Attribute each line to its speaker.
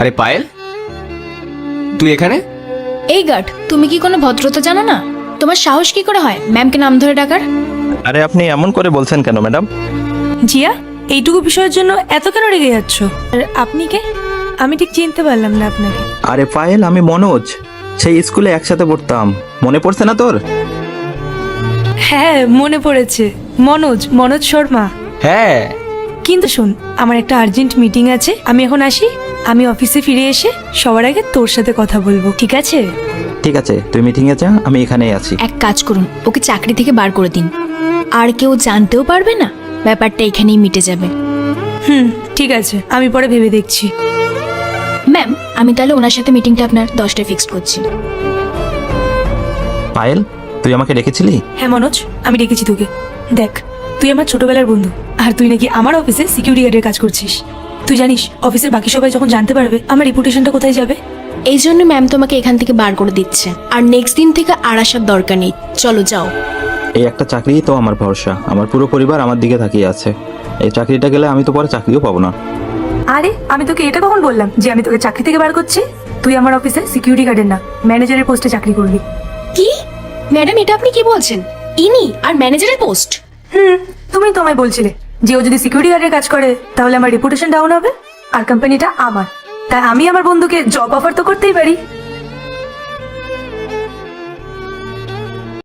Speaker 1: আরে পায়েল, তুই এখানে?
Speaker 2: এই গার্ড, তুমি কি কোনো ভদ্রতা জানো না? তোমার সাহস কি করে হয় ম্যামকে নাম ধরে ডাকার?
Speaker 3: আরে আপনি এমন করে বলছেন কেন ম্যাডাম?
Speaker 4: জিয়া, এইটুকু বিষয়ের জন্য এত কেন রেগে যাচ্ছ? আর আপনি কে? আমি ঠিক চিনতে পারলাম না আপনাকে।
Speaker 3: আরে পায়েল, আমি মনোজ। সেই স্কুলে একসাথে পড়তাম, মনে পড়ছে না তোর?
Speaker 4: হ্যাঁ, মনে পড়েছে। মনোজ শর্মা।
Speaker 1: হ্যাঁ।
Speaker 4: কিন্তু শোন, আমার একটা আর্জেন্ট মিটিং আছে, আমি এখন আসি। আমি অফিসে ফিরে এসে সবার আগে তোর সাথে কথা বলবো, ঠিক আছে?
Speaker 3: ঠিক আছে, তুই মিটিংয়ে যা, আমি এখানেই আছি।
Speaker 2: এক কাজ করুন, ওকে চাকরি থেকে বার করে দিন। আর কেউ জানতেও পারবে না, ব্যাপারটা এখানেই মিটে যাবে।
Speaker 4: ঠিক আছে, আমি পরে ভেবে দেখছি।
Speaker 2: ম্যাম, আমি তাহলে ওনার সাথে মিটিংটা আপনার 10টায় ফিক্সড করছি।
Speaker 3: পায়েল, তুই আমাকে ডেকেছিলি?
Speaker 4: হ্যাঁ মনোজ, আমি ডেকেছি তোকে। দেখ, তুই আমার ছোটবেলার বন্ধু, আর তুই নাকি আমার অফিসে সিকিউরিটি গার্ডের কাজ করছিস। তুই জানিস অফিসের বাকি সবাই যখন জানতে পারবে আমার রেপুটেশনটা কোথায় যাবে?
Speaker 2: এই জন্য ম্যাম তোমাকে এখান থেকে বার করে দিচ্ছে। আর নেক্সট দিন থেকে আর আসার দরকার নেই, চলো যাও।
Speaker 3: এই একটা চাকরিই তো আমার ভরসা, আমার পুরো পরিবার আমার দিকে তাকিয়ে আছে। এই চাকরিটা গেলে আমি তো পরে চাকরিও পাবো না।
Speaker 4: আরে আমি তোকে এটা কখন বললাম যে আমি তোকে চাকরি থেকে বার করছি? তুই আমার অফিসে সিকিউরিটি গার্ডের না, ম্যানেজারের পোস্টে চাকরি করবি।
Speaker 2: কি ম্যাডাম, এটা আপনি কি বলছেন? ইনি আর ম্যানেজারের পোস্ট?
Speaker 4: তুমি তো আমায় বলছিলে যে ও যদি সিকিউরিটি গার্ডের কাজ করে তাহলে আমার রেপুটেশন ডাউন হবে আর কোম্পানিটা আমার। তাই আমি আমার বন্ধুকে জব অফার তো করতেই পারি।